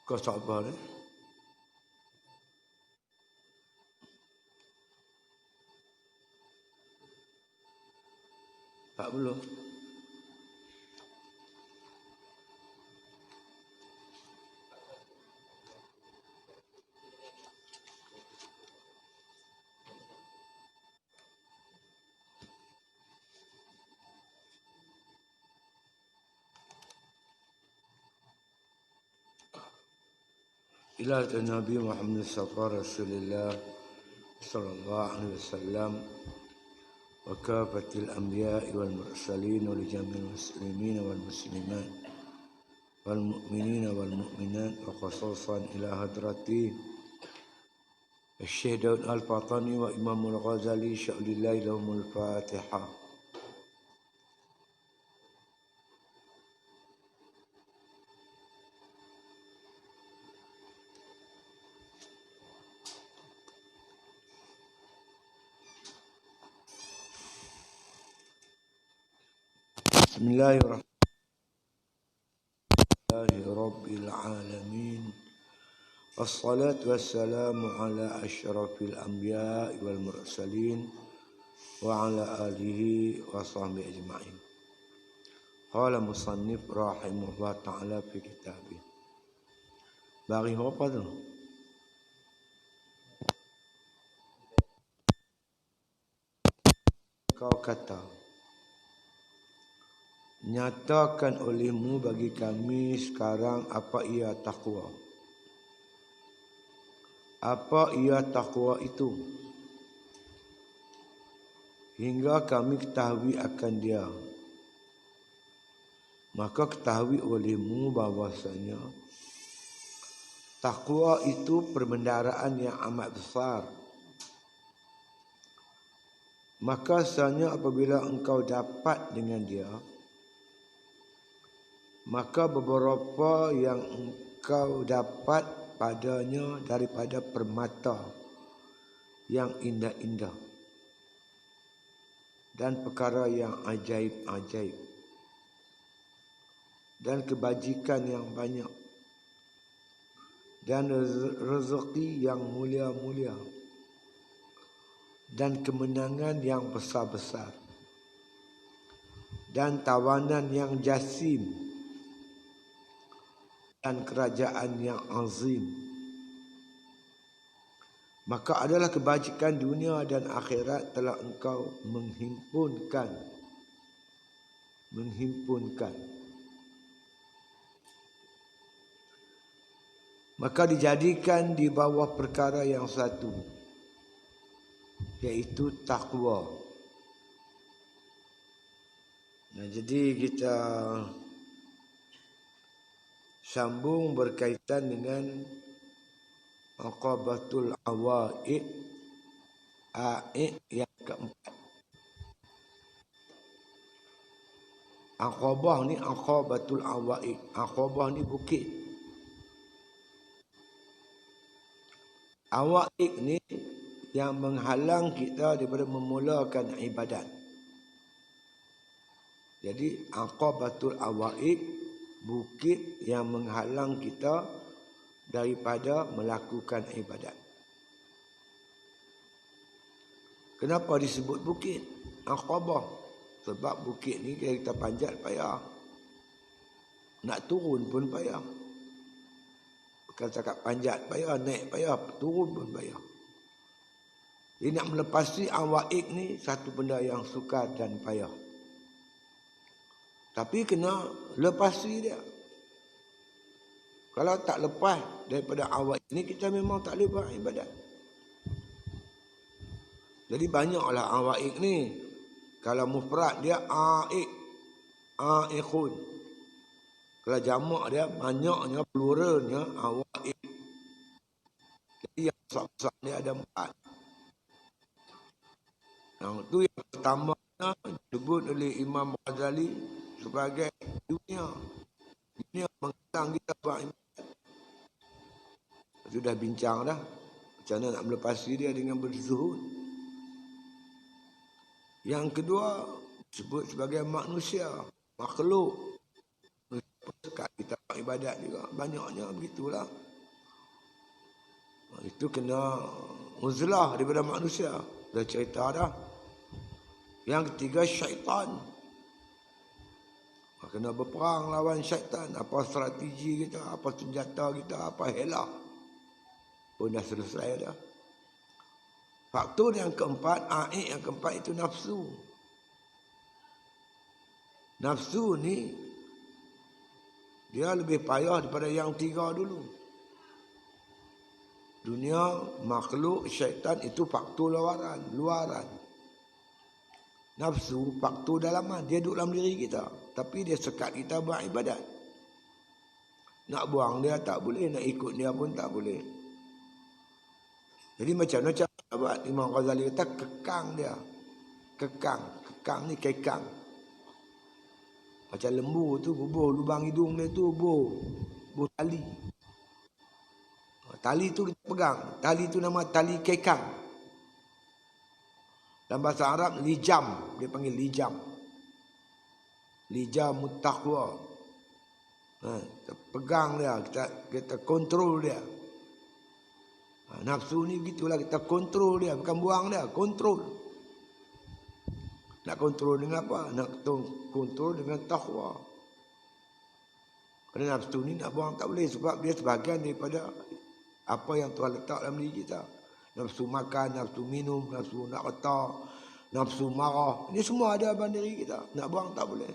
Kau sabar ni. Tak belum. Ila Nabi Muhammad Rasulullah sallallahu alaihi wasallam wa kafatil anbiya'i wal mursalin wa li jami'il muslimin wal muslimat wal mu'minin wal mu'minat wa khususan ila hadrati Syekh Daud Al-Fatani wa Imam Al-Ghazali sya'lillahi lahumul Fatihah. Bismillahirrahmanirrahim. Wassalatu wassalamu ala asyrafil anbiya'i wal mursalin wa ala alihi wa sahbihi ajma'in. Qala musannif rahimahullah ta'ala fi kitabih. Bagi apa tu? Kau kata, nyatakan olehmu bagi kami sekarang apa ia takwa. Apa ia takwa itu? Hingga kami ketahui akan dia. Maka ketahui olehmu bahawasanya takwa itu perbendaharaan yang amat besar. Maka sebenarnya apabila engkau dapat dengan dia, maka beberapa yang engkau dapat padanya daripada permata yang indah-indah dan perkara yang ajaib-ajaib dan kebajikan yang banyak dan rezeki yang mulia-mulia dan kemenangan yang besar-besar dan tawanan yang jasim dan kerajaan yang azim. Maka adalah kebajikan dunia dan akhirat telah engkau menghimpunkan. Maka dijadikan di bawah perkara yang satu, yaitu takwa. Nah, jadi kita sambung berkaitan dengan aqabatul awaiq yang keempat. Aqabah ni aqabatul awaiq. Aqabah ni bukit. Awaiq ni yang menghalang kita daripada memulakan ibadat. Jadi aqabatul awaiq, bukit yang menghalang kita daripada melakukan ibadat. Kenapa disebut bukit? Aqabah. Sebab bukit ni kita panjat payah. Nak turun pun payah. Bukan cakap panjat payah, naik payah, turun pun payah. Jadi nak melepasi awaiq ni satu benda yang sukar dan payah. Tapi kena lepasi dia. Kalau tak lepas daripada awal ini, kita memang tak boleh buat ibadat. Jadi banyaklah awaik ni. Kalau mufrad dia aiqun. Kalau jamak dia banyaknya, pluralnya awaik. Jadi yang besar-besar dia ada 4. Yang itu yang pertama disebut oleh Imam Ghazali sebagai dunia menghalang kita buat ibadat. Sudah bincang dah macam mana nak melepasi dia dengan berzuhud. Yang kedua disebut sebagai manusia, makhluk. Sekat kita buat ibadat juga. Banyaknya begitulah. Itu kena uzlah daripada manusia. Dah cerita dah. Yang ketiga, syaitan. Kena berperang lawan syaitan. Apa strategi kita, apa senjata kita, apa helah. Pun dah selesai dah. Faktor yang keempat, yang keempat itu nafsu. Nafsu ni dia lebih payah daripada yang tiga dulu. Dunia, makhluk, syaitan itu faktor luaran. Nafsu faktor dalaman, dia duduk dalam diri kita, tapi dia sekat kita beribadat. Nak buang dia tak boleh, nak ikut dia pun tak boleh. Jadi macam buat Imam Ghazali kata kekang dia. Kekang ni kekang. Macam lembu tu bubuh lubang hidung dia tu bubuh tali. Tali tu kita pegang. Tali tu nama tali kekang. Dalam bahasa Arab lijam, dia panggil lijam. Lijam taqwa. Kita pegang dia, kita kontrol dia. Nafsu ni begitulah, kita kontrol dia, bukan buang dia, kontrol. Nak kontrol dengan apa? Nak kontrol dengan taqwa. Kerana nafsu ni nak buang tak boleh, sebab dia sebahagian daripada apa yang Tuhan letak dalam diri kita. Nafsu makan, nafsu minum, nafsu nak retak, nafsu marah. Ini semua ada dalam diri kita. Nak buang tak boleh.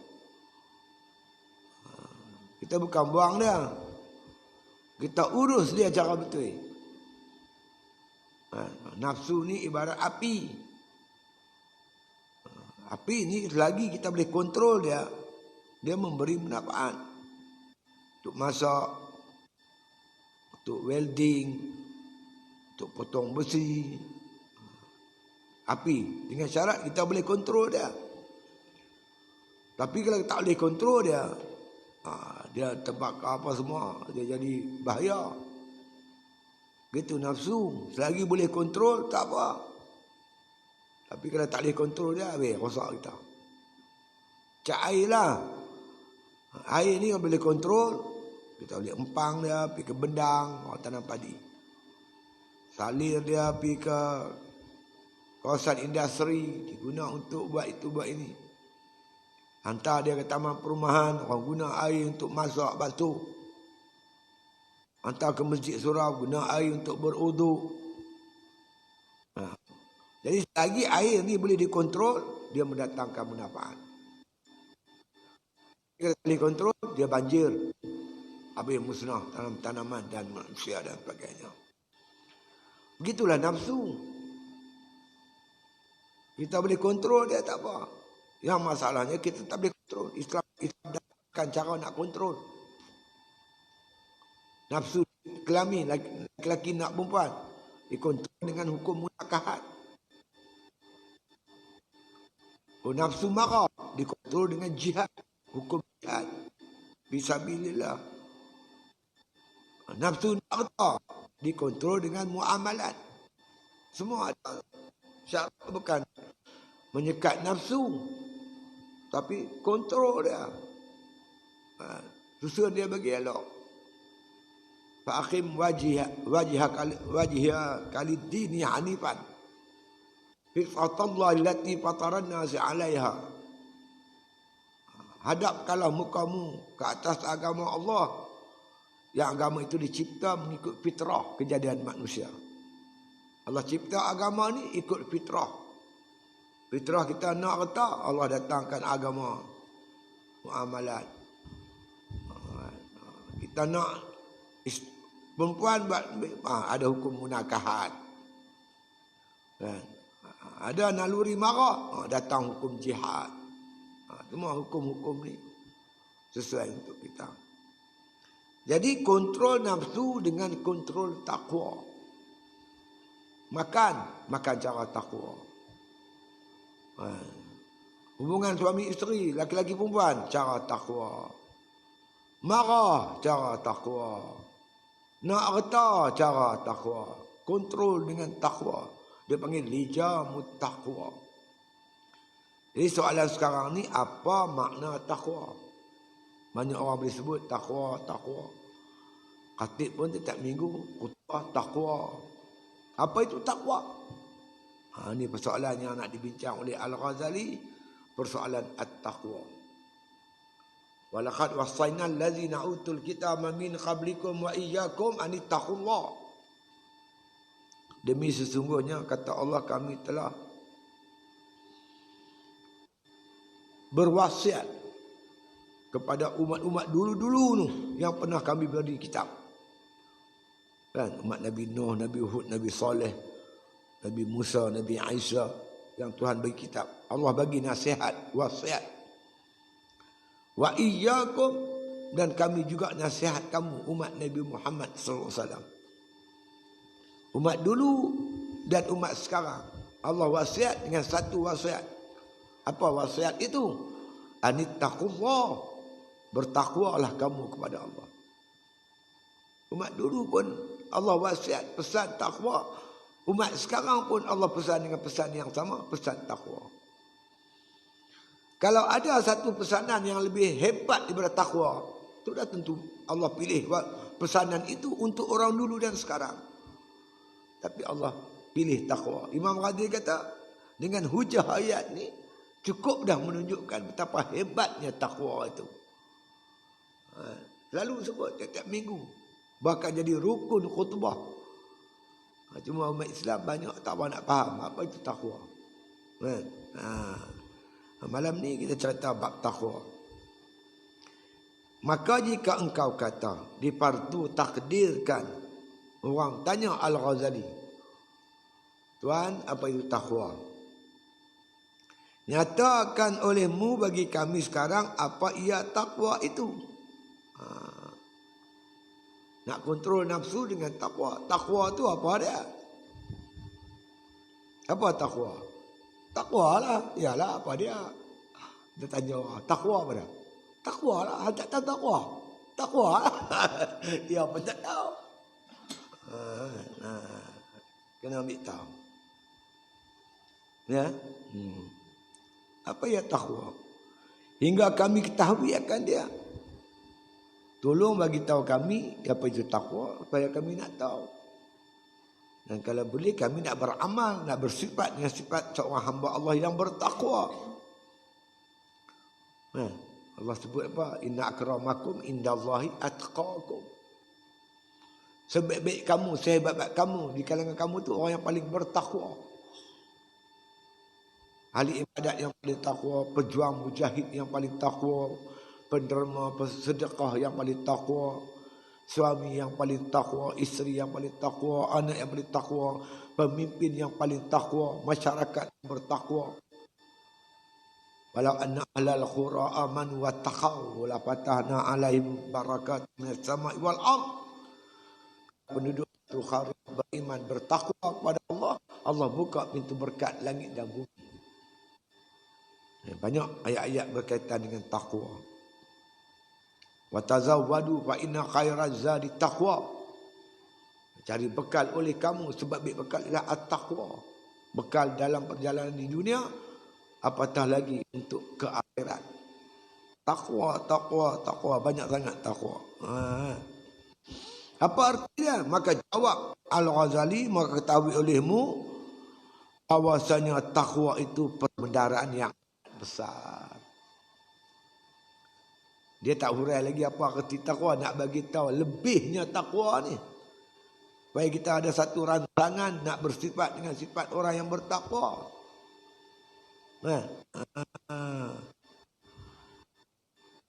Kita bukan buang dia, kita urus dia cara betul. Nafsu ni ibarat api. Api ni selagi kita boleh kontrol dia, dia memberi manfaat. Untuk masak, untuk welding, untuk potong besi. Api, dengan syarat kita boleh kontrol dia. Tapi kalau tak boleh kontrol dia, dia terbakar apa semua, dia jadi bahaya. Gitu nafsu. Selagi boleh kontrol, tak apa. Tapi kalau tak boleh kontrol dia, habis rosak kita. Cak air lah. Air ni kalau boleh kontrol, kita boleh empang dia, pergi ke bendang, tanam padi. Salir dia pergi ke kawasan industri, diguna untuk buat itu, buat ini. Hantar dia ke taman perumahan, orang guna air untuk masak, basuh. Hantar ke masjid surau, guna air untuk beruduk. Jadi selagi air ni boleh dikontrol, dia mendatangkan manfaat. Kalau tak boleh kontrol, dia banjir. Habis musnah tanaman dan manusia dan sebagainya. Begitulah nafsu. Kita boleh kontrol dia, tak apa. Yang masalahnya kita tak boleh kontrol. Islam datangkan cara nak kontrol. Nafsu kelamin, lelaki nak perempuan, dikontrol dengan hukum munakahat. Nafsu marah, dikontrol dengan jihad, hukum jihad. Fisabilillah. Nafsu harta, dikontrol dengan muamalat. Semua ada syarat, bukan menyekat nafsu, tapi kontrol dia. Susun dia bagi elok. Fa'akhim wajha kalid-dini hanifan. Fitrallahi allati fataran nasi 'alaiha. Hadapkanlah mukamu ke atas agama Allah. Yang agama itu dicipta mengikut fitrah kejadian manusia. Allah cipta agama ni ikut fitrah. Fitrah kita nak harta, Allah datangkan agama muamalat. Kita nak perempuan buat ada hukum munakahat. Ada naluri marah, datang hukum jihad. Semua hukum-hukum ni sesuai untuk kita. Jadi kontrol nafsu dengan kontrol takwa. Makan cara takwa. Hubungan suami isteri, laki-laki perempuan, cara takwa. Marah, cara takwa. Nak harta, cara takwa. Kontrol dengan takwa. Dia panggil lijamut taqwa. Jadi soalan sekarang ni, apa makna takwa? Banyak orang boleh sebut takwa, takwa. Khatib pun setiap minggu khutbah takwa. Apa itu takwa? Ini persoalan yang nak dibincang oleh Al-Ghazali, persoalan at-taqwa. Walaqad wassayna allazina utul kitaba min qablikum wa iyyakum an ittaqullah. Demi sesungguhnya kata Allah, kami telah berwasiat kepada umat-umat dulu-dulu tu yang pernah kami beri kitab. Kan umat Nabi Nuh, Nabi Hud, Nabi Saleh, Nabi Musa, Nabi Isa yang Tuhan bagi kitab. Allah bagi nasihat, wasiat. Wa iyyakum, dan kami juga nasihat kamu umat Nabi Muhammad sallallahu alaihi wasallam. Umat dulu dan umat sekarang. Allah wasiat dengan satu wasiat. Apa wasiat itu? Anittaqullah. Bertakwalah kamu kepada Allah. Umat dulu pun Allah wasiat pesan takwa. Umat sekarang pun Allah pesan dengan pesan yang sama, pesan takwa. Kalau ada satu pesanan yang lebih hebat daripada takwa, itu dah tentu Allah pilih pesanan itu untuk orang dulu dan sekarang. Tapi Allah pilih takwa. Imam Ghazali kata, dengan hujah ayat ni cukup dah menunjukkan betapa hebatnya takwa itu. Lalu sebut tiap-tiap minggu, bahkan jadi rukun khutbah. Cuma umat Islam banyak tak nak faham apa itu takwa. Malam ni kita cerita bab takwa. Maka jika engkau kata dipardu takdirkan, orang tanya Al-Ghazali, Tuan, apa itu takwa? Nyatakan olehmu bagi kami sekarang apa ia takwa itu. Nak kontrol nafsu dengan takwa. Takwa tu apa dia? Apa takwa? Takwa lah. Yalah, apa dia? Dia tanya, takwa apa dia? Takwa lah. Tak tahu takwa. Takwa lah. Ya, apa tak tahu? Kena ambil tahu. Ya? Apa ya takwa? Hingga kami ketahui akan dia. Tolong bagi tahu kami apa itu takwa supaya kami nak tahu. Dan kalau boleh kami nak beramal, nak bersifat dengan sifat seorang hamba Allah yang bertakwa. Allah sebut apa? Inna akramakum indallahi atqakum. Sebaik-baik kamu, sehebat-hebat kamu di kalangan kamu tu orang yang paling bertakwa. Ahli ibadat yang paling takwa, pejuang mujahid yang paling takwa, penderma bersedekah yang paling takwa, suami yang paling takwa, isteri yang paling takwa, anak yang paling takwa, pemimpin yang paling takwa, masyarakat yang bertakwa. Walau anna ahlal qura amanu wattaqau la fatahna alaihim barakat minas sama'i wal ardh. Penduduk Tuhan beriman bertakwa kepada Allah, Allah buka pintu berkat langit dan bumi. Banyak ayat-ayat berkaitan dengan takwa. Wa tazawwadu fa inna khairaz zadi taqwa. Cari bekal oleh kamu sebab bekal ialah at-taqwa. Bekal dalam perjalanan di dunia, apatah lagi untuk ke akhirat. Takwa, takwa, takwa, banyak sangat takwa. Apa artinya? Maka jawab Al-Ghazali, maka ketahui olehmu bahwasanya takwa itu perbendaharaan yang besar. Dia tak hurai lagi apa arti takwa, nak bagi tahu lebihnya takwa ni. Supaya kita ada satu rancangan nak bersifat dengan sifat orang yang bertakwa.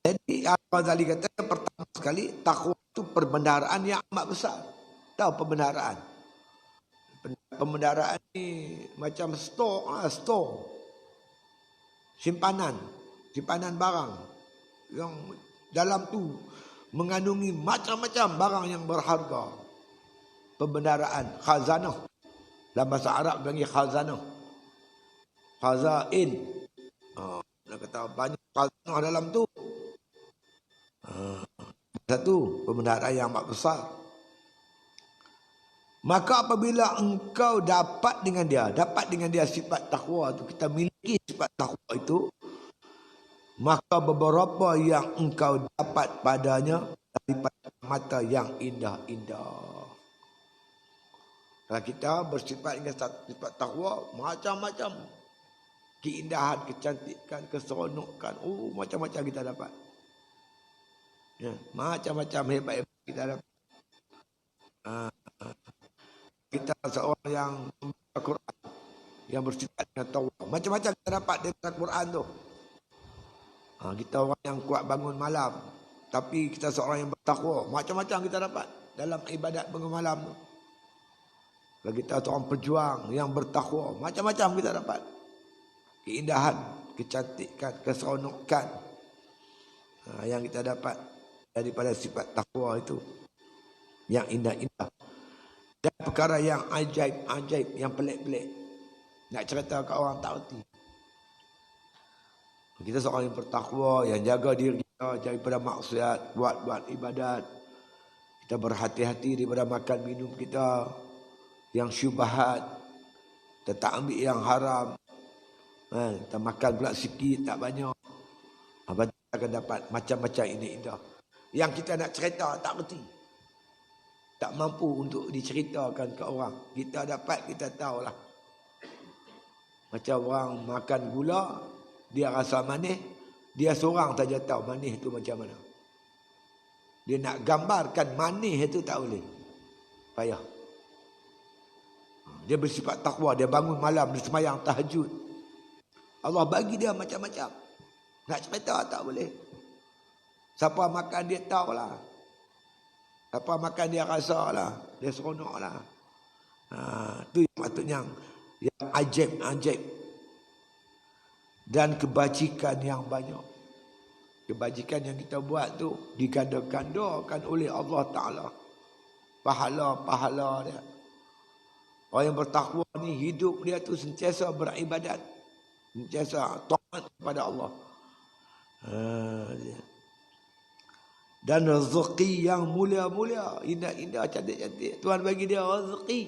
Jadi Al-Ghazali kata pertama sekali takwa itu perbendaharaan yang amat besar. Tahu perbendaharaan? Perbendaharaan ni macam store. Simpanan barang yang dalam tu mengandungi macam-macam barang yang berharga. Perbendaharaan, khazanah. Dalam bahasa Arab panggil khazanah. Khazain. Nak kata banyak khazanah dalam tu. Satu perbendaharaan yang amat besar. Maka apabila engkau dapat dengan dia sifat takwa itu, kita miliki sifat takwa itu, maka beberapa yang engkau dapat padanya daripada mata yang indah-indah. Kalau kita bersifat dengan sifat takwa, macam-macam keindahan, kecantikan, keseronokan, macam-macam kita dapat. Ya, macam-macam hebat-hebat kita dapat. Kita seorang yang membaca Quran, yang bersifat dengan takwa, macam-macam kita dapat dari Quran tu. Kita orang yang kuat bangun malam, tapi kita seorang yang bertakwa, macam-macam kita dapat dalam ibadat bangun malam tu. Kalau kita seorang pejuang yang bertakwa, macam-macam kita dapat. Keindahan, kecantikan, keseronokan yang kita dapat daripada sifat takwa itu, yang indah-indah. Dan perkara yang ajaib-ajaib, yang pelik-pelik, nak cerita ke orang tak erti. Kita seorang yang bertakwa, yang jaga diri kita daripada maksiat, buat ibadat. Kita berhati-hati daripada makan minum kita yang syubhat, kita tak ambil yang haram. Kita makan pula sikit, tak banyak. Kita akan dapat macam-macam indah. Yang kita nak cerita tak erti, tak mampu untuk diceritakan ke orang. Kita dapat, kita tahulah. Macam orang makan gula, dia rasa manis, dia seorang saja tahu manis itu macam mana. Dia nak gambarkan manis itu tak boleh, payah. Dia bersifat takwa, dia bangun malam, dia semayang tahajud. Allah bagi dia macam-macam. Nak cerita tak boleh. Siapa makan dia tahulah. Siapa makan dia rasalah, dia seronoklah. Itu yang patutnya yang ajaib-ajaib. Dan kebajikan yang banyak. Kebajikan yang kita buat tu diganda-gandakan oleh Allah Ta'ala. Pahala-pahala dia. Orang yang bertakwa ni hidup dia tu sentiasa beribadat, sentiasa taat kepada Allah. Dan rezeki yang mulia-mulia, indah-indah, cantik-cantik, Tuhan bagi dia rezeki.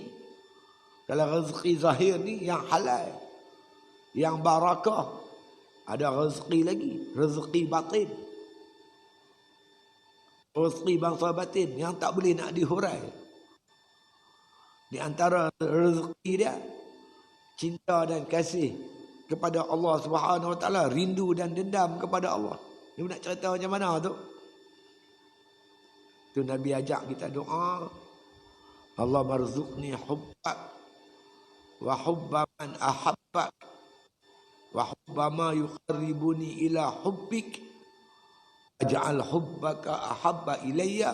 Kalau rezeki zahir ni yang halal, yang barakah, ada rezeki lagi, rezeki batin, rezeki bangsa batin yang tak boleh nak dihurai. Di antara rezeki dia, cinta dan kasih kepada Allah Subhanahu Wa Taala, rindu dan dendam kepada Allah. Dia nak cerita macam mana tu? Tu Nabi ajak kita doa, Allah marzuqni hubbak wa hubba man ahabbak wa hubba ma yuqarribuni ila hubbik aj'al hubbaka ahabba ilayya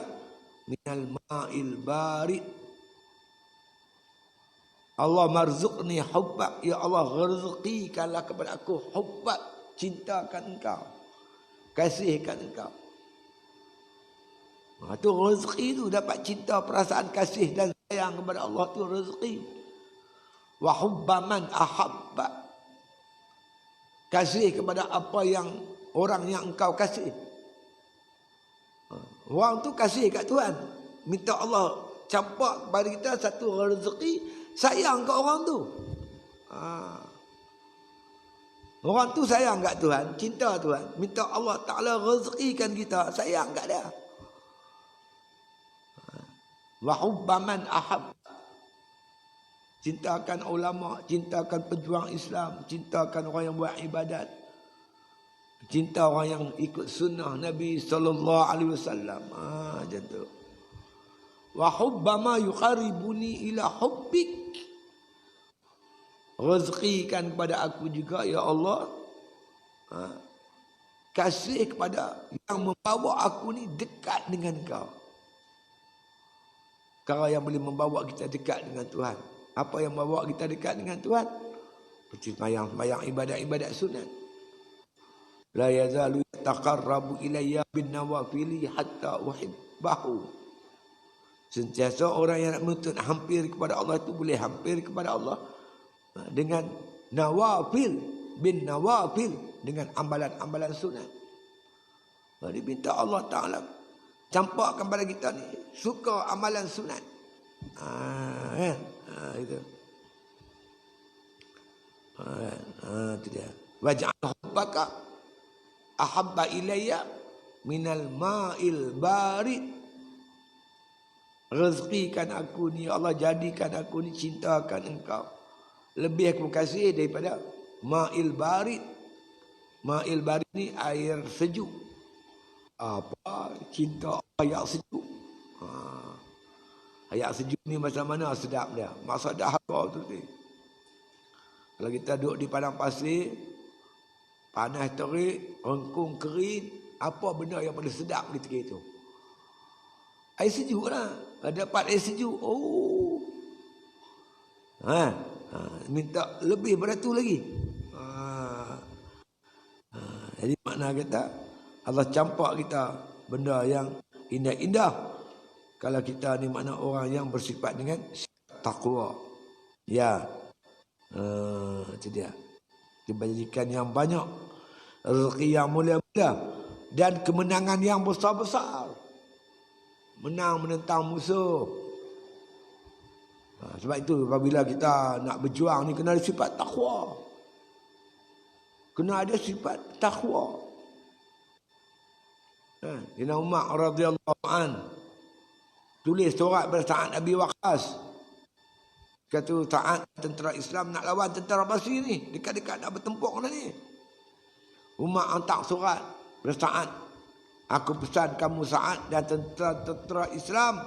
minal ma'il barid. Allah marzuqni hubbak, ya Allah rezekikanlah kepada aku hubbak, cintakan engkau, kasihkan engkau. Itu rezeki tu, dapat cinta, perasaan kasih dan sayang kepada Allah tu rezeki. Wa hubba man ahabba, kasih kepada apa yang orang yang engkau kasih. Orang tu kasih kat Tuhan, minta Allah campak kepada kita satu rezeki, sayang ke orang tu. Orang tu sayang kat Tuhan, cinta Tuhan, minta Allah Ta'ala rezekikan kita, sayang kat dia. Wa hubba man ahab, cintakan ulama, cintakan pejuang Islam, cintakan orang yang buat ibadat, cinta orang yang ikut sunnah Nabi sallallahu alaihi wasallam. Macam tu. Wa hubba ma yuqarribuni ila hubbik, rezekikan kepada aku juga ya Allah kasih kepada yang membawa aku ni dekat dengan kau. Perkara yang boleh membawa kita dekat dengan Tuhan. Apa yang membawa kita dekat dengan Tuhan? Seperti sembahyang ibadat-ibadat sunat. La yazalu yataqarrabu ilayya bin nawafili hatta uhibbahu. Sentiasa orang yang nak menuntut hampir kepada Allah itu boleh hampir kepada Allah dengan nawafil, bin nawafil, dengan amalan-amalan sunat. Jadi minta Allah Ta'ala campakkan pada kita ni suka amalan sunat. Itu. Itu dia. Waj'al hubbaka ahabba ilayya minal ma'il barid. Rezekikan aku ni, Allah jadikan aku ni, cintakan engkau. Lebih aku kasih daripada ma'il barid. Ma'il barid ni air sejuk. Apa? Cinta air sejuk. Air sejuk ni macam mana sedap dia. Maksud dah apa tu ni. Kalau kita duduk di padang pasir, panas terik, rengkung kering, apa benda yang paling sedap ketika itu? Air sejuk lah. Dapat air sejuk. Oh. Minta lebih pada tu lagi. Jadi makna kata Allah campak kita benda yang indah-indah. Kalau kita ni makna orang yang bersifat dengan takwa. Ya. Itu dia. Kebajikan yang banyak, rezeki yang mulia-mulia, dan kemenangan yang besar-besar. Menang menentang musuh. Sebab itu apabila kita nak berjuang ni kena ada sifat takwa. Kena ada sifat takwa. Sayyidina Umar radhiyallahu an tulis surat pada Sa'ad Abi Waqqas. Kata Sa'ad, tentera Islam nak lawan tentera Basri ni, dekat-dekat nak bertempur ni. Umar hantar surat pada Sa'ad. Aku pesan kamu Sa'ad dan tentera Islam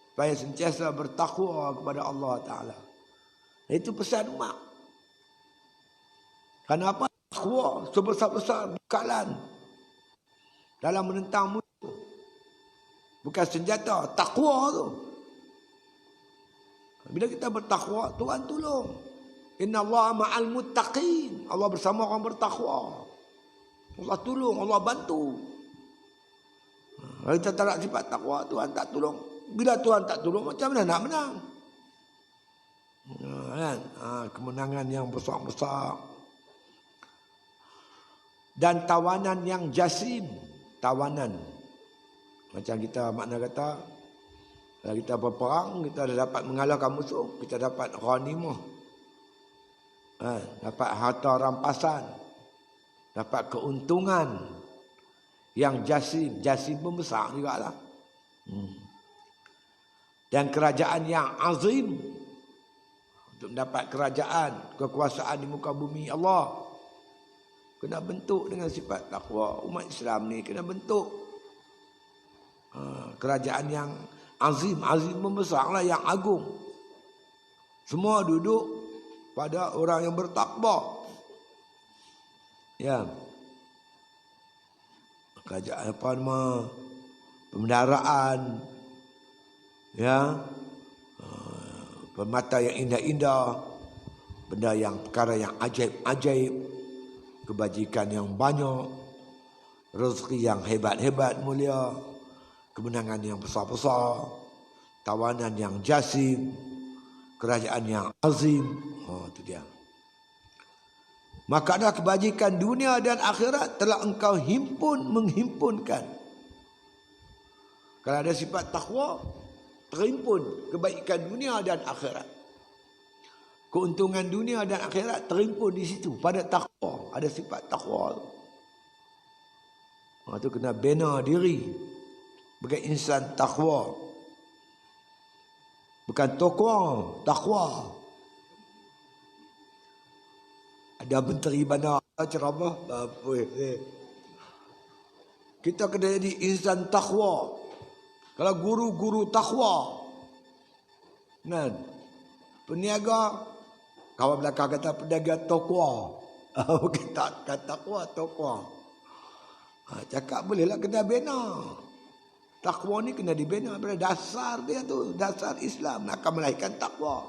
supaya sentiasa bertakwa kepada Allah Ta'ala. Itu pesan Umar. Kenapa? Takwa sebesar-besar bekalan dalam menentang musuh. Bukan senjata, takwa tu. Bila kita bertakwa, Tuhan tolong. Inna Allah ma'al muttaqin. Allah bersama orang bertakwa. Allah tolong, Allah bantu. Kalau kita tak nak sifat takwa, Tuhan tak tolong. Bila Tuhan tak tolong, macam mana nak menang? Kemenangan yang besar-besar. Dan tawanan yang jasim. Tawanan. Macam kita makna kata, kalau kita berperang, kita dah dapat mengalahkan musuh. Kita dapat ghanimah. Dapat harta rampasan. Dapat keuntungan yang jasim. Jasim pun besar juga lah. Dan kerajaan yang azim. Untuk mendapat kerajaan, kekuasaan di muka bumi Allah. Kena bentuk dengan sifat takwa. Umat Islam ni kena bentuk. Kerajaan yang azim. Azim membesarlah, yang agung. Semua duduk pada orang yang bertakwa. Ya. Kerajaan apa nama? Pemendaraan. Ya. Permata yang indah-indah. Benda yang perkara yang ajaib-ajaib. Kebajikan yang banyak, rezeki yang hebat-hebat mulia, kemenangan yang besar-besar, tawanan yang jasim, kerajaan yang azim. Itu dia. Maka ada kebajikan dunia dan akhirat telah engkau menghimpunkan. Kalau ada sifat takwa, terhimpun kebaikan dunia dan akhirat. Keuntungan dunia dan akhirat terimpun di situ pada takwa. Ada sifat takwa tu. Itu kena bina diri sebagai insan takwa. Bukan tokwa, takwa. Ada menteri mana ceramah apa kita kena jadi insan takwa. Kalau guru-guru takwa, kan, peniaga, kawan belakang kata peniaga takwa. Kita kata takwa, takwa. Cakap bolehlah kena bina. Takwa ni kena dibina pada dasar dia tu, dasar Islam nak akan melahirkan takwa.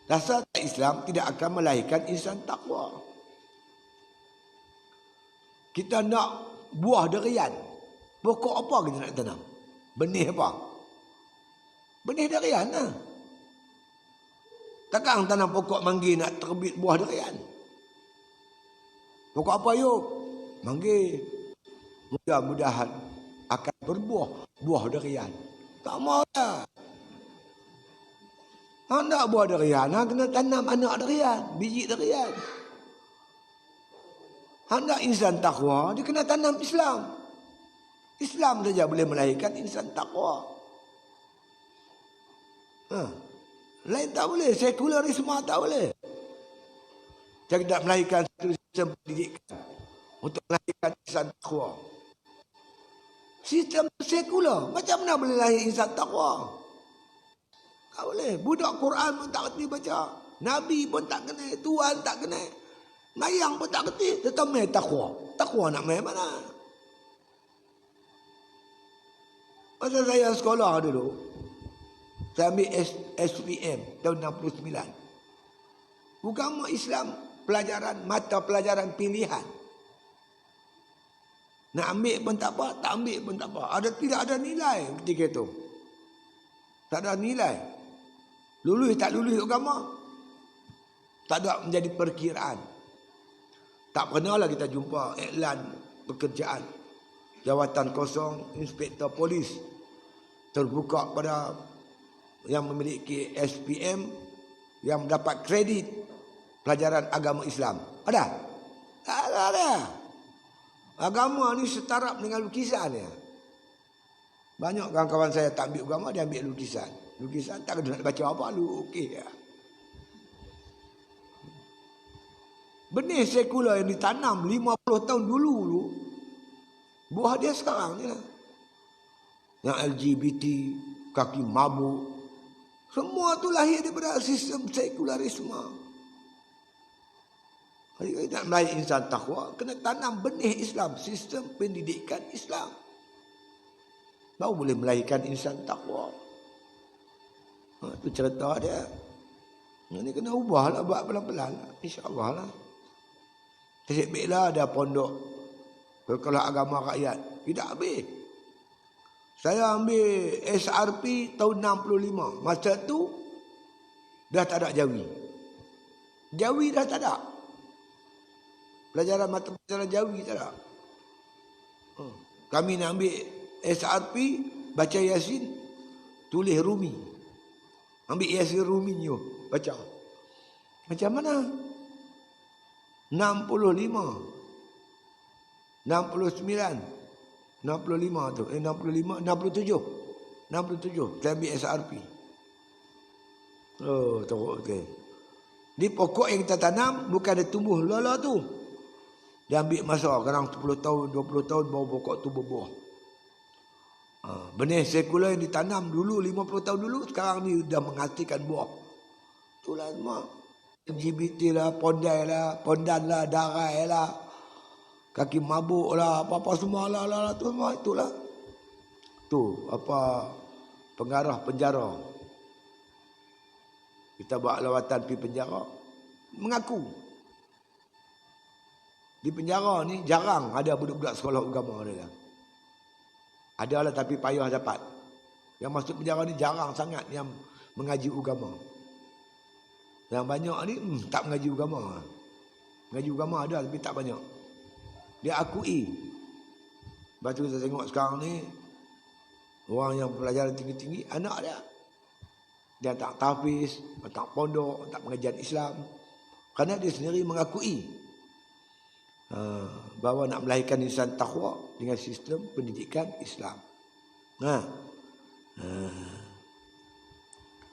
Dasar Islam tidak akan melahirkan insan takwa. Kita nak buah durian. Pokok apa kita nak tanam? Benih apa? Benih durian lah. Takkan tanam pokok manggi nak terbit buah durian? Pokok apa yuk? Manggi. Mudah-mudahan akan berbuah buah durian. Tak mau dah. Nak buah durian, kena tanam anak durian, biji durian. Hendak insan takwa, dia kena tanam Islam. Islam saja boleh melahirkan insan takwa. Lain tak boleh, sekularisme tak boleh. Dia tidak melahirkan satu sistem pendidikan untuk melahirkan insan takwa. Sistem sekular, macam mana boleh lahir insan takwa? Tak boleh. Budak Quran pun tak kerti baca. Nabi pun tak kena, Tuhan tak kena. Mayang pun tak kerti, tetap main takwa. Takwa nak main mana? Masa saya sekolah dulu, saya ambil SPM tahun 69. Agama Islam, pelajaran, mata pelajaran pilihan. Nak ambil pun tak apa, tak ambil pun tak apa. Tidak ada nilai ketika itu. Tak ada nilai. Lulus tak lulus agama, tak ada menjadi perkiraan. Tak pernahlah kita jumpa iklan pekerjaan jawatan kosong inspektor polis terbuka pada yang memiliki SPM yang mendapat kredit pelajaran agama Islam. Ada? Tak ada. Agama ni setarap dengan lukisan ya. Banyak kawan-kawan saya tak ambil agama, dia ambil lukisan. Lukisan tak kena nak baca apa, lukis ya. Benih sekular yang ditanam 50 tahun dulu, buah dia sekarang ni lah. Yang LGBT, kaki mabuk, semua tu lahir daripada sistem sekularisme. Jadi kita nak melahirkan insan takwa, kena tanam benih Islam, sistem pendidikan Islam. Baru boleh melahirkan insan takwa. Itu cerita dia. Ini kena ubahlah, buat pelan-pelan. InsyaAllah lah. Tersekbiklah ada pondok sekolah agama rakyat. Tidak habis. Saya ambil SRP tahun 65. Masa tu dah tak ada Jawi. Jawi dah tak ada. Pelajaran mata pelajaran Jawi tak ada. Kami nak ambil SRP, baca Yasin, tulis Rumi. Ambil Yasin Rumi ni, baca. Macam mana? 65 69 65 tu 65 67 saya ambil SRP. Oh teruk okey. Di pokok yang kita tanam bukan dia tumbuh lala tu. Dia ambil masa kadang 10 tahun 20 tahun baru pokok tu berbuah. Benih sekular yang ditanam dulu 50 tahun dulu sekarang ni dah menghasilkan buah. Itulah semua. LGBT lah, pondai lah, pondan lah, darai lah, kaki mabuk lah, apa-apa semua lah, tu semua itulah. Tu apa pengarah penjara. Kita buat lawatan pergi penjara, mengaku di penjara ni jarang ada budak-budak sekolah agama dia. Ada lah tapi payah dapat. Yang masuk penjara ni jarang sangat yang mengaji agama. Yang banyak ni tak mengaji agama. Mengaji agama ada tapi tak banyak. Dia akui. Lepas tu kita tengok sekarang ni orang yang pelajaran tinggi-tinggi anak dia. Dia tak tahfiz, tak pondok, tak pengajian Islam. Kerana dia sendiri mengakui bahawa nak melahirkan insan takwa dengan sistem pendidikan Islam.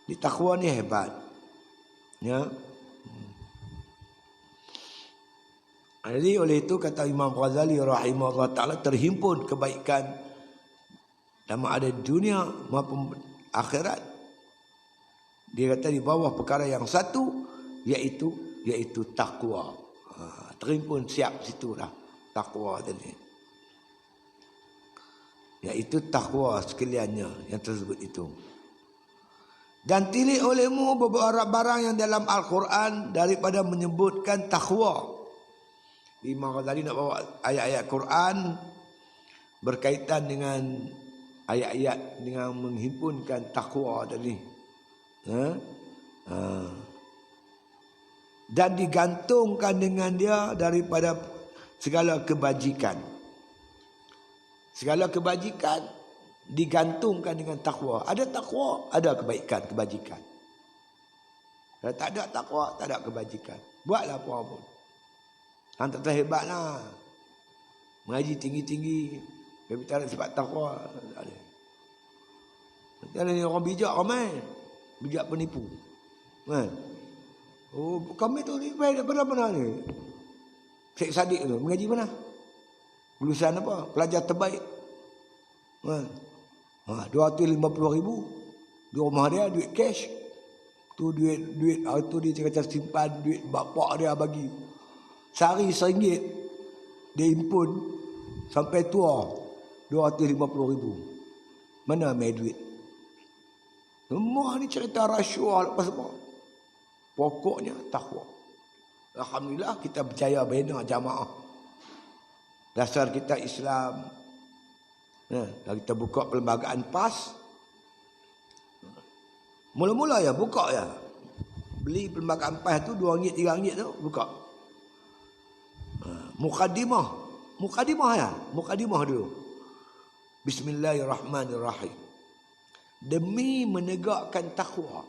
Di takwa ni hebat. Ya. Jadi oleh itu kata Imam Ghazali rahimahullah ta'ala terhimpun kebaikan dalam ada dunia maupun akhirat. Dia kata di bawah perkara yang satu iaitu takwa. Terhimpun siap situ dah takwa tadi. Iaitu takwa sekaliannya yang tersebut itu. Dan tilik olehmu beberapa barang yang dalam Al-Quran daripada menyebutkan takwa. Imam Ghazali nak bawa ayat-ayat Quran berkaitan dengan ayat-ayat dengan menghimpunkan takwa tadi. Dan digantungkan dengan dia daripada segala kebajikan. Segala kebajikan digantungkan dengan takwa. Ada takwa, ada kebaikan, kebajikan. Kalau tak ada takwa, tak ada kebajikan. Buatlah apa pun. Hang tak tahu hebat lah. Mengaji tinggi-tinggi. Tapi tak ada sebab takwa. Tak ada. Nanti ada ni orang bijak ramai. Bijak penipu. Kan? Oh, kami tu ni baik daripada mana ni? Syekh Sadiq tu. Mengaji mana? Lulusan apa? Pelajar terbaik. Kan? 250,000. Di rumah dia duit cash. Tu duit tu dia kata simpan duit bapak dia bagi. Sehari RM1 dia impun sampai tua 250,000. Mana main duit? Semua ni cerita rasuah lepas semua. Pokoknya takwa. Alhamdulillah kita berjaya bina jamaah. Dasar kita Islam. Kalau kita buka perlembagaan PAS. Mula-mula ya buka ya. Beli perlembagaan PAS tu RM2, RM3 tu buka. Mukadimah ya. Mukadimah dulu. Bismillahirrahmanirrahim. Demi menegakkan takwa.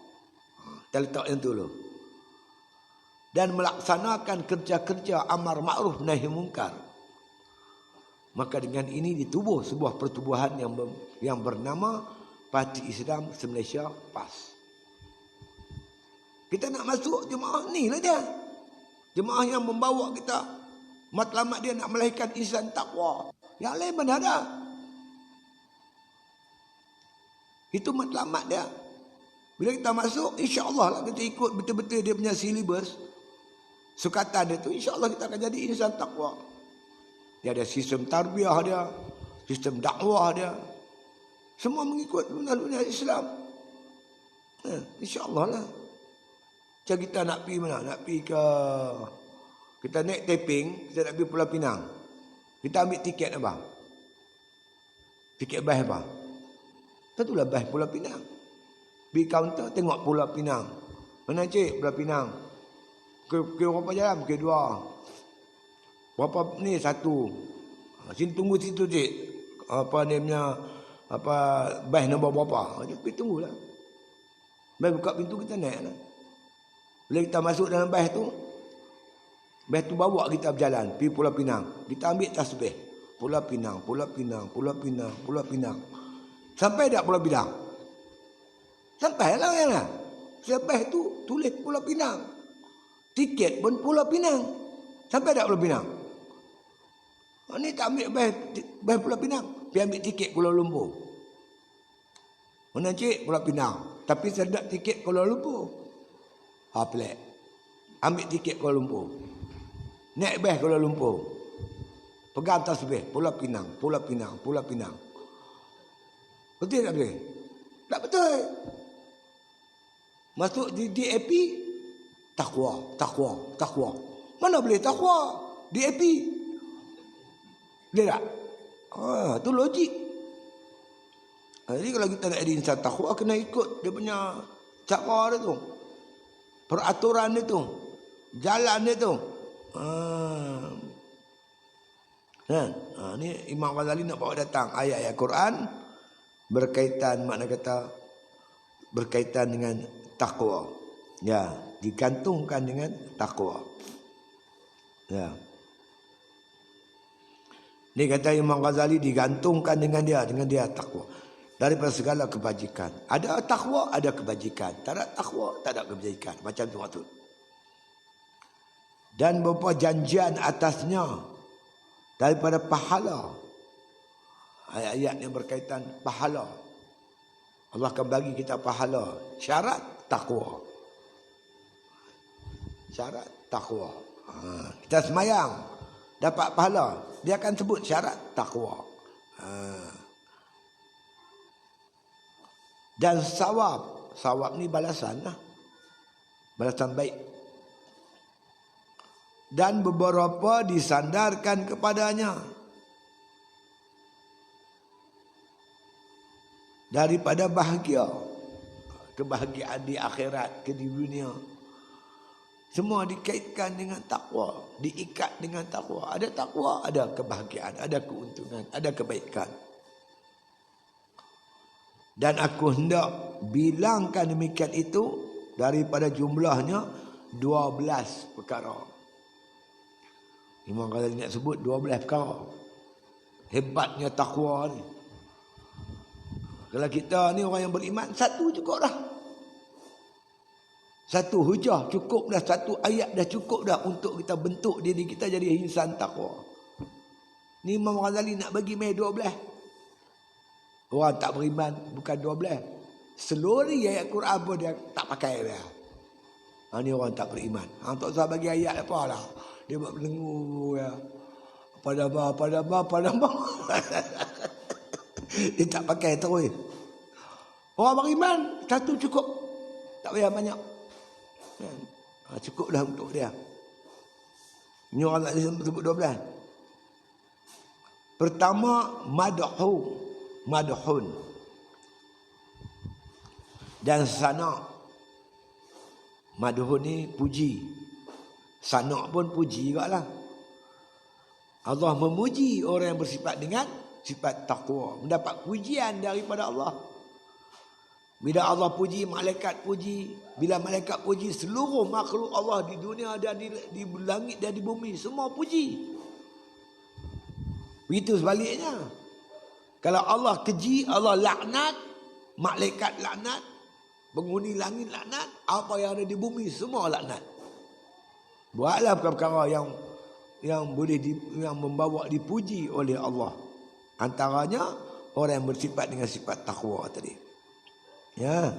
Kita letak yang tu dulu. Dan melaksanakan kerja-kerja amar ma'ruf nahi munkar. Maka dengan ini ditubuh sebuah pertubuhan yang bernama Parti Islam Se-Malaysia PAS. Kita nak masuk jemaah ni lah dia. Jemaah yang membawa kita. Matlamat dia nak melahirkan insan takwa. Yang lain mana ada. Itu matlamat dia. Bila kita masuk, insya-Allah lah kita ikut betul-betul dia punya silibus. Sukatan dia tu, insya-Allah kita akan jadi insan takwa. Dia ada sistem tarbiyah dia, sistem dakwah dia. Semua mengikut dunia Islam. InsyaAllah lah. Macam kita nak pergi mana? Nak pergi ke... Kita naik taping, kita nak pergi Pulau Pinang. Kita ambil tiket apa? Tiket bas apa? Tentulah bas Pulau Pinang. Pergi kaunter, tengok Pulau Pinang. Mana cik Pulau Pinang? Ke berapa jalan? Ke 2. Berapa ni? 1. Sini tunggu situ cik. Apa dia punya... Apa bas nombor berapa? Pergi tunggulah. Bas buka pintu kita naik lah. Bila kita masuk dalam bas tu bawa kita berjalan pergi Pulau Pinang. Kita ambil tasbih. Pulau Pinang, Pulau Pinang, Pulau Pinang, Pulau Pinang. Sampai tak Pulau Pinang? Sampailah kan lah. Sebas tu tulis Pulau Pinang. Tiket pun Pulau Pinang. Sampai tak Pulau Pinang? Ni tak ambil bas Pulau Pinang. Pergi ambil tiket Kuala Lumpur. Mana cik? Pulau Pinang. Tapi saya nak tiket Kuala Lumpur. Pelik. Ambil tiket Kuala Lumpur. Naik bas Kuala Lumpur. Pegang tasbih. Pulau Pinang. Pulau Pinang. Pulau Pinang. Betul tak betul? Tak betul. Masuk di DAP. Takwa. Mana boleh takwa? DAP. Boleh tak? Itu logik. Jadi kalau kita nak jadi insan takwa, kena ikut dia punya cara dia tu. Peraturan dia tu. Jalan dia tu. Ni Imam Ghazali nak bawa datang ayat-ayat Quran berkaitan, makna kata berkaitan dengan takwa. Ya, digantungkan dengan takwa. Ya. Ni kata Imam Ghazali digantungkan dengan dia takwa. Daripada segala kebajikan. Ada takwa, ada kebajikan. Tak ada takwa, tak ada kebajikan. Macam tu waktu. Dan beberapa janjian atasnya daripada pahala. Ayat-ayat yang berkaitan pahala. Allah akan bagi kita pahala. Syarat takwa. Syarat takwa. Kita semayang dapat pahala. Dia akan sebut syarat takwa. Dan sawab. Sawab ni balasan lah. Balasan baik. Dan beberapa disandarkan kepadanya. Daripada bahagia. Kebahagiaan di akhirat, ke di dunia. Semua dikaitkan dengan takwa. Diikat dengan takwa. Ada takwa, ada kebahagiaan. Ada keuntungan, ada kebaikan. Dan aku hendak bilangkan demikian itu daripada jumlahnya 12 perkara. Imam Ghazali nak sebut 12 perkara. Hebatnya takwa ni. Kalau kita ni orang yang beriman, satu cukup dah. Satu hujah cukup dah, satu ayat dah cukup dah untuk kita bentuk diri kita jadi insan takwa. Ni Imam Ghazali nak bagi mai 12. Orang tak beriman bukan 12. Seluruh ayat Quran pun dia tak pakai dia. Ni orang tak beriman. Tak usah bagi ayat apa lah. Dia buat belengu ya. Padama. Dia tak pakai terus. Orang beriman satu cukup. Tak payah banyak. Cukup dah untuk dia. Ini orang tak sebut 12. Pertama, madhun. Dan sana. Madhun ni puji. Sana pun puji juga lah. Allah memuji orang yang bersifat dengan sifat taqwa. Mendapat pujian daripada Allah. Bila Allah puji, malaikat puji. Bila malaikat puji, seluruh makhluk Allah di dunia dan di langit dan di bumi. Semua puji. Begitu sebaliknya. Kalau Allah keji, Allah laknat. Malaikat laknat. Penghuni langit laknat. Apa yang ada di bumi, semua laknat. Buatlah perkara yang boleh yang membawa dipuji oleh Allah. Antaranya orang yang bersifat dengan sifat takwa tadi. Ya.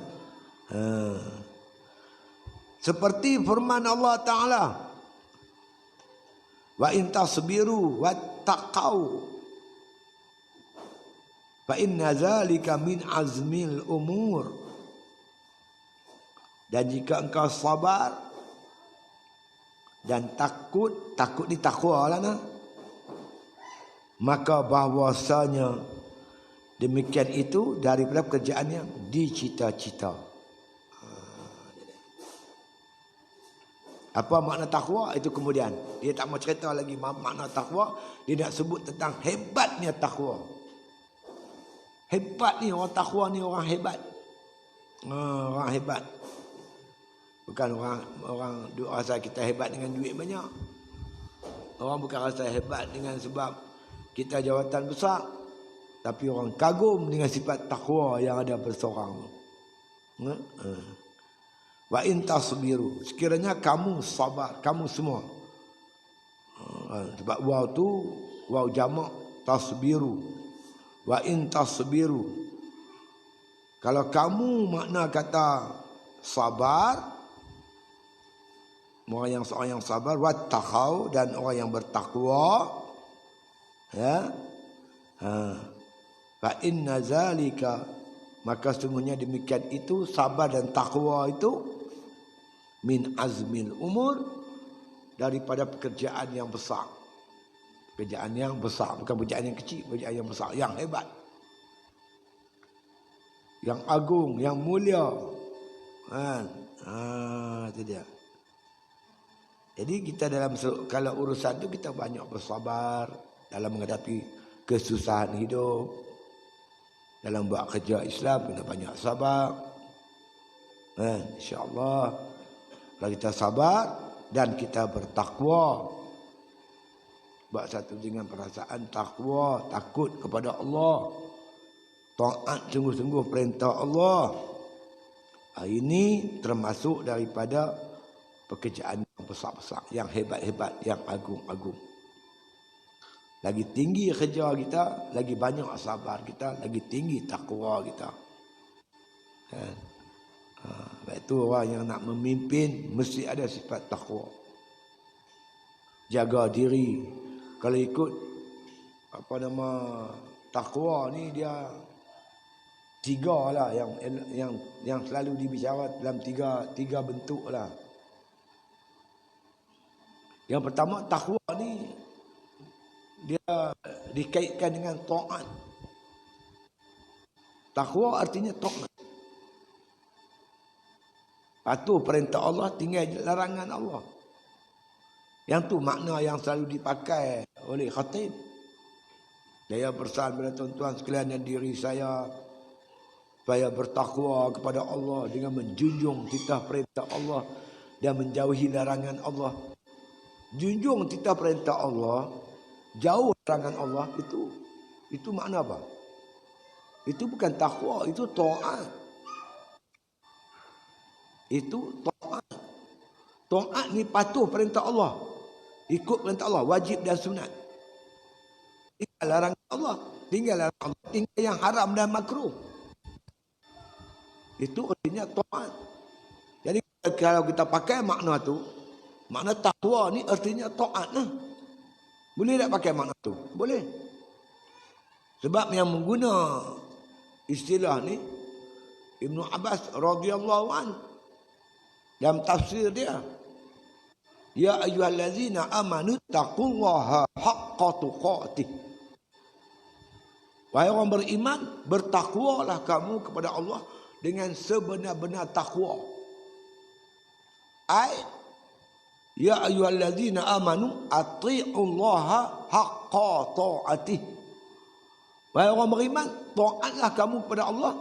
Seperti firman Allah Ta'ala. Wa in tasbiru wattaqau fa inna zalika min azmil umur. Dan jika engkau sabar dan takut ni takwa lah nah. Maka bahwasanya demikian itu daripada pekerjaan yang dicita-cita. Apa makna takwa itu kemudian. Dia tak mau cerita lagi makna takwa. Dia nak sebut tentang hebatnya takwa. Hebat ni orang takwa ni orang hebat. Orang hebat. Bukan orang rasa kita hebat dengan duit banyak. Orang bukan rasa hebat dengan sebab kita jawatan besar. Tapi orang kagum dengan sifat takwa yang ada bersorang. Wa in tasbiru. Sekiranya kamu sabar. Kamu semua. Sebab waw tu waw jamak tasbiru. Wa in tasbiru. Kalau kamu makna kata sabar. Orang yang sabar, wattaqau, dan orang yang bertakwa, ya, fa inna zalika, maka sungguhnya demikian itu sabar dan takwa itu min azmil umur, daripada pekerjaan yang besar. Pekerjaan yang besar, bukan pekerjaan yang kecil, pekerjaan yang besar, yang hebat, yang agung, yang mulia. Itu dia. Jadi kita kalau urusan tu kita banyak bersabar dalam menghadapi kesusahan hidup. Dalam buat kerja Islam kita banyak sabar. InsyaAllah kalau kita sabar dan kita bertakwa. Buat satu dengan perasaan takwa, takut kepada Allah. Taat sungguh-sungguh perintah Allah. Ini termasuk daripada pekerjaan yang besar-besar, yang hebat-hebat, yang agung-agung. Lagi tinggi kerja kita, lagi banyak sabar kita, lagi tinggi takwa kita. Itu orang yang nak memimpin mesti ada sifat takwa. Jaga diri. Kalau ikut takwa ni dia tiga lah yang selalu dibicarakan dalam tiga bentuk lah. Yang pertama, takwa ni dia dikaitkan dengan taat. Takwa artinya taat. Patuh perintah Allah, tinggal larangan Allah. Yang tu makna yang selalu dipakai oleh khatib. Saya bersalam kepada tuan-tuan sekalian dan diri saya supaya bertakwa kepada Allah dengan menjunjung titah perintah Allah dan menjauhi larangan Allah. Junjung titah perintah Allah, jauh larangan Allah, itu makna apa? Itu bukan takwa, itu taat. Itu taat. Taat ni patuh perintah Allah. Ikut perintah Allah, wajib dan sunat. Tinggal larangan Allah, tinggal yang haram dan makruh. Itu artinya taat. Jadi kalau kita pakai makna tu, makna takwa ni artinya taat lah. Boleh tak pakai makna tu? Boleh. Sebab yang mengguna istilah ni Ibnu Abbas radhiyallahu an dalam tafsir dia, ya ayyuhallazina amanu taqullaha haqqa tuqatih. Wahai orang beriman, bertakwalah kamu kepada Allah dengan sebenar-benar takwa. Ya ayyuhallazina amanu atti'ullaha haqqa ta'atih. Wahai orang beriman, taatlah kamu kepada Allah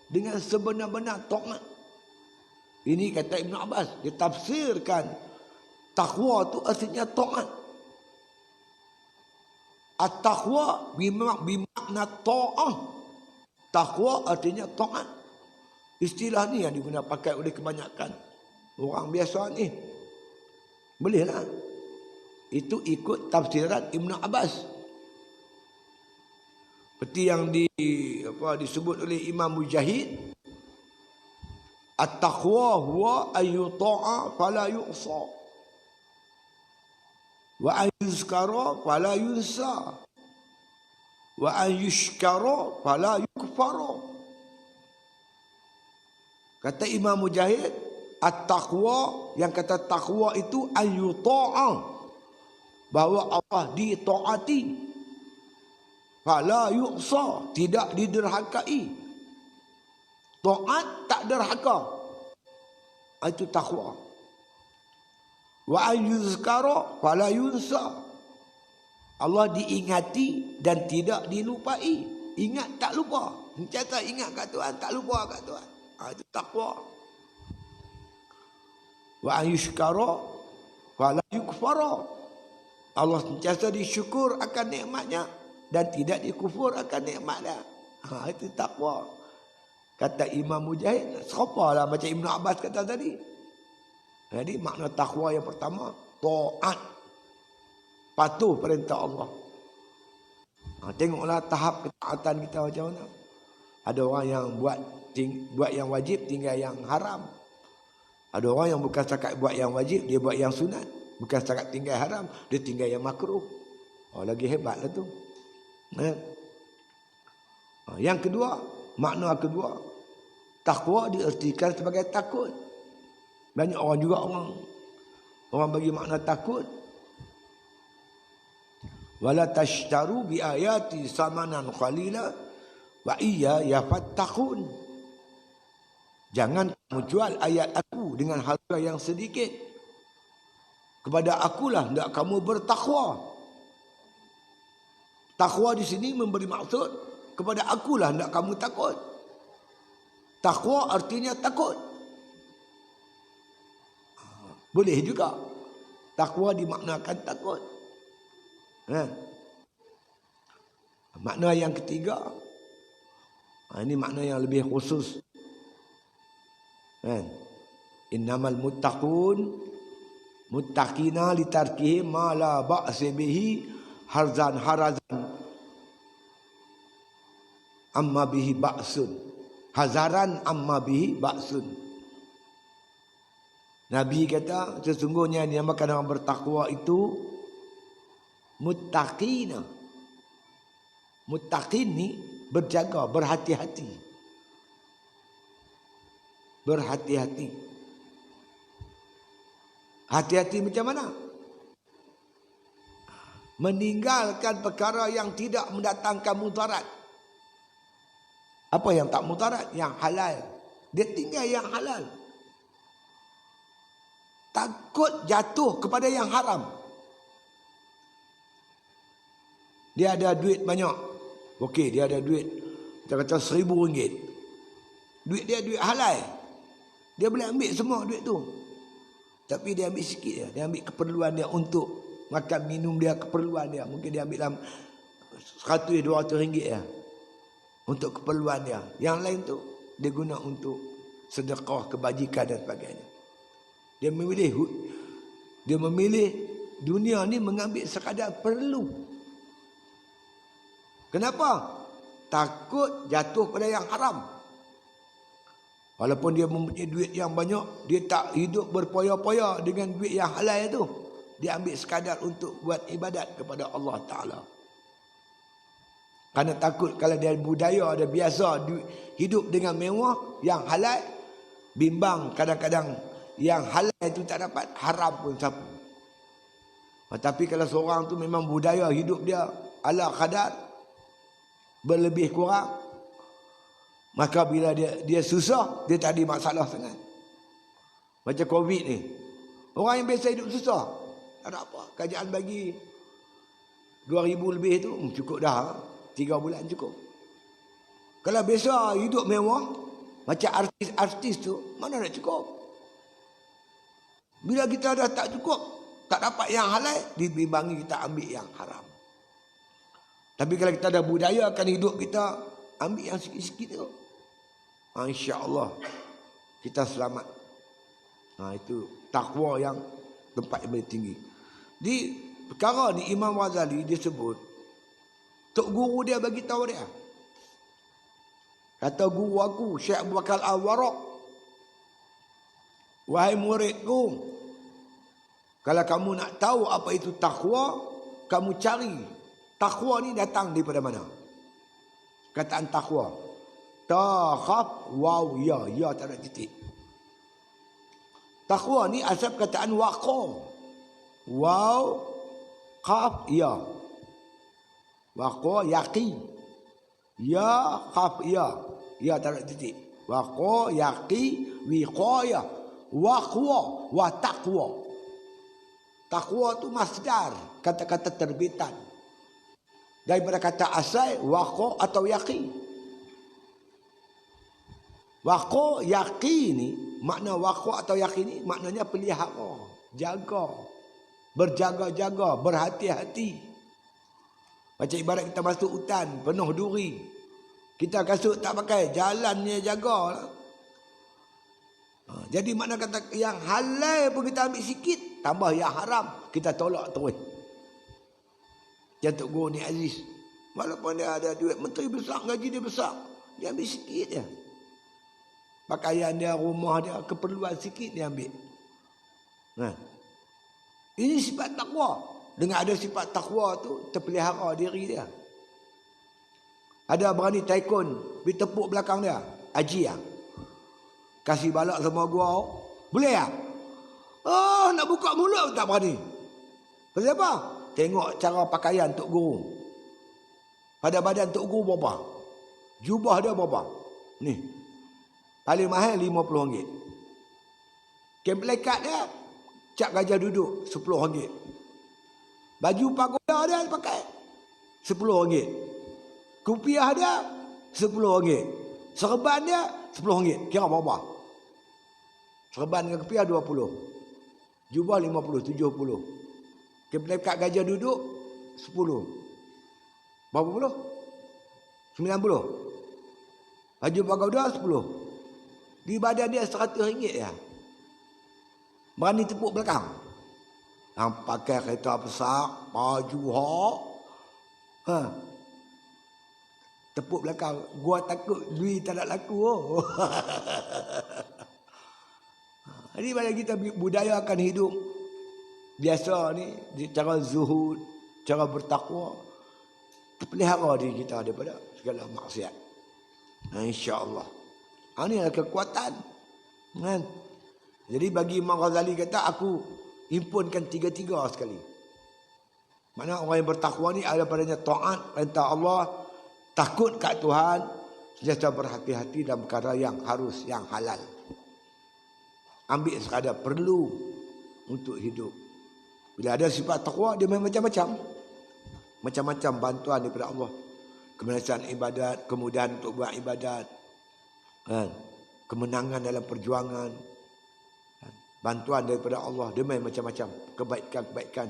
dengan sebenar-benar taat. Ini kata Ibn Abbas, dia tafsirkan takwa tu artinya taat. At-taqwa bimakna ta'ah. Takwa artinya taat. Istilah ni yang digunakan pakai oleh kebanyakan orang biasa ni. Bolehlah. Itu ikut tafsiran Ibn Abbas. Seperti yang disebut oleh Imam Mujahid, at-taqwa huwa ayyuta'a fala yu'sa wa an yuzkara fala yunsa wa an yushkara fala yukfara. Kata Imam Mujahid, at-taqwa, yang kata taqwa itu ayyuta'a, bahawa Allah ditaati, fala yu'sa, tidak diderhakai. Taat tak derhaka, itu taqwa. Wa ayyuzkara fala yunsa, Allah diingati dan tidak dilupai. Ingat tak lupa. Sentiasa ingat kat Tuhan, tak lupa kat Tuhan. Itu takwa. Wa ayyushkara fala yukfara, Allah sentiasa disyukur akan nikmatnya dan tidak dikufur akan nikmatnya. Itu takwa. Kata Imam Mujahid, serupalah macam Ibn Abbas kata tadi. Jadi makna takwa yang pertama, taat, patuh perintah Allah. Tengoklah tahap ketaatan kita macam mana. Ada orang yang buat yang wajib, tinggal yang haram. Ada orang yang bukan setakat buat yang wajib, dia buat yang sunat. Bukan setakat tinggal haram, dia tinggal yang makruh. Lagi hebatlah tu. Yang kedua, makna kedua, takwa diartikan sebagai takut. Banyak orang juga orang bagi makna takut. Wala tashtaru bi ayati samanan qalila wa iya yafattaqun. Jangan kamu jual ayat aku dengan harga yang sedikit. Kepada akulah hendak kamu bertakwa. Takwa di sini memberi maksud kepada akulah hendak kamu takut. Takwa artinya takut. Boleh juga takwa dimaknakan takut. Makna yang ketiga, ini makna yang lebih khusus. Innamal muttaqun muttaqina litarkihi ma la ba'sa bihi harzan amma bihi ba'sun. Hazaran amma bihi ba'sun. Nabi kata sesungguhnya yang dinamakan orang bertakwa itu muttaqina. Muttaqin ni berjaga, berhati-hati. Berhati-hati. Hati-hati macam mana? Meninggalkan perkara yang tidak mendatangkan mudarat. Apa yang tak mudarat? Yang halal. Dia tinggal yang halal. Takut jatuh kepada yang haram. Dia ada duit banyak. Okey, dia ada duit, kita kata RM1,000. Duit dia duit halal. Dia boleh ambil semua duit tu. Tapi dia ambil sikit dia. Dia ambil keperluan dia untuk makan, minum dia, keperluan dia. Mungkin dia ambil dalam 100-200 ringgit ya. Untuk keperluan dia. Yang lain tu dia guna untuk sedekah, kebajikan dan sebagainya. Dia memilih dunia ni mengambil sekadar perlu. Kenapa? Takut jatuh pada yang haram. Walaupun dia mempunyai duit yang banyak, dia tak hidup berpoya-poya dengan duit yang halal itu. Dia ambil sekadar untuk buat ibadat kepada Allah Ta'ala. Kerana takut kalau dia budaya, dia biasa hidup dengan mewah, yang halal, bimbang kadang-kadang yang halal itu tak dapat, haram pun sapu. Tapi kalau seorang tu memang budaya hidup dia ala kadar, berlebih kurang, maka bila dia susah, dia tak ada masalah sangat. Macam Covid ni, orang yang biasa hidup susah, tak ada apa, kerajaan bagi 2,000 lebih tu cukup dah, 3 bulan cukup. Kalau biasa hidup mewah, macam artis-artis tu, mana nak cukup? Bila kita dah tak cukup, tak dapat yang halal, dibimbangi kita ambil yang haram. Tapi kalau kita ada budaya akan hidup kita, ambil yang sikit-sikit tu, insya-Allah kita selamat. Itu takwa yang tempat yang paling tinggi. Di perkara ni Imam Ghazali dia sebut, tok guru dia bagi tahu dia. Kata guru aku Syekh Abu Bakar Al-Warraq, wahai muridku, kalau kamu nak tahu apa itu takwa, kamu cari. Takwa ni datang daripada mana? Kataan takwa. Takhaf waw ya, ya tak ada titik. Takwa ni asal kataan waqa. Waw qaf ya. Waqa yaqi. Ya qaf ya. Ya tak ada titik. Waqa yaqi wiqaya. Waqwa wa taqwa. Takwa tu masdar, kata-kata terbitan. Daripada kata asal waqa atau yaqi. Waqa yaqi ni, makna waqa atau yaqi ni maknanya pelihara, jaga, berjaga-jaga, berhati-hati. Macam ibarat kita masuk hutan penuh duri, kita kasut tak pakai, jalannya jagalah. Jadi makna kata yang halal pun kita ambil sikit, tambah yang haram kita tolak terus. Jangan Tok Guru ni Aziz, walaupun dia ada duit menteri besar, gaji dia besar, dia ambil sikit je. Pakaian dia, rumah dia, keperluan sikit dia ambil. Ini sifat takwa. Dengan ada sifat takwa tu, terpelihara diri dia. Ada berani taikun, pergi tepuk belakang dia, haji lah. Kasih balak sama gua, boleh tak? Nak buka mulut tak berani. Pasal apa? Tengok cara pakaian Tok Guru. Pada badan Tok Guru berapa? Jubah dia berapa? Ni. Paling mahal RM50. Kemplekat dia, cap gajah duduk RM10. Baju pagoda dia pakai RM10. Kupiah dia RM10. Serban dia RM10. Kira berapa? Serban dengan kupiah RM20. Jubah RM50, RM70. Kemplekat gajah duduk RM10. Berapa puluh? RM90. Baju pagoda RM10. Di badan dia RM100 ya. Berani tepuk belakang. Yang pakai kereta besar, baju hak. Tepuk belakang. Gua takut duit tak nak laku. Jadi bila kita budayakan hidup biasa ni, cara zuhud, cara bertakwa, terpelihara diri kita daripada segala maksiat. InsyaAllah. Ini adalah kekuatan. Kan? Jadi bagi Imam Ghazali kata, aku himpunkan tiga-tiga sekali. Mana orang yang bertakwa ni ada padanya taat perintah Allah, takut kat Tuhan, sentiasa berhati-hati dalam perkara yang harus, yang halal. Ambil sekadar perlu untuk hidup. Bila ada sifat takwa, dia main macam-macam. Macam-macam bantuan daripada Allah. Kemenangan ibadat, kemudahan untuk buat ibadat. Kemenangan dalam perjuangan. bantuan daripada Allah, dia main macam-macam. Kebaikan-kebaikan,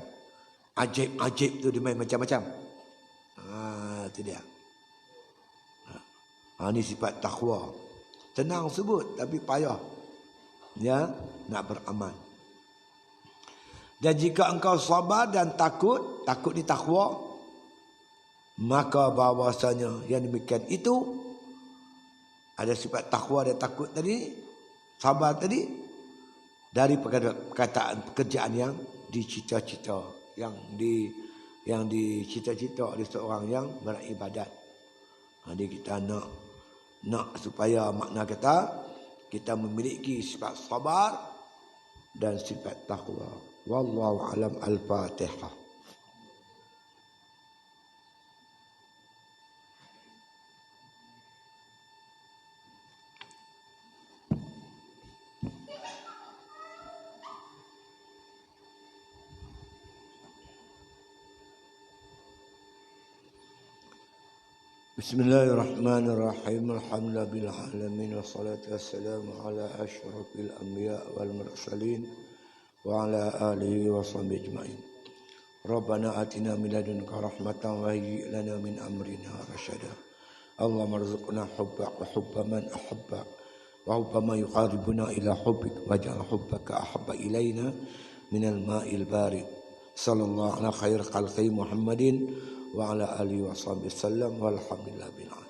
ajaib-ajaib tu dia main macam-macam. Itu dia. Ini sifat takwa. Senang sebut tapi payah ya nak beramal. Dan jika engkau sabar dan takut ni takwa, maka bahawasanya yang demikian itu ada sifat takwa dan takut tadi, sabar tadi, dari perkataan pekerjaan yang dicita-cita, yang dicita-cita oleh seorang yang beribadat. Jadi kita nak supaya makna kita memiliki sifat sabar dan sifat takwa. Wallahu alam. Al-Fatihah. Bismillahirrahmanirrahim. Alhamdulillahil alamin wassalatu wassalamu ala asyrafil anbiya wal mursalin wa ala alihi wa sahbihi ajma'in. Rabbana atina min ladunka rahmatan wa hayyi' lana min amrina rasyada. Allahumma rzuqna hubbaka wa hubba man ahabbak wa hubba ma yuqarribuna ila hubbik waj'al hubbaka ahabba ilaina minal ma'il barid. Sallallahu ala khair khalqi Muhammadin wa ala alihi wa sahbihi sallam walhamdulillah bil alamin.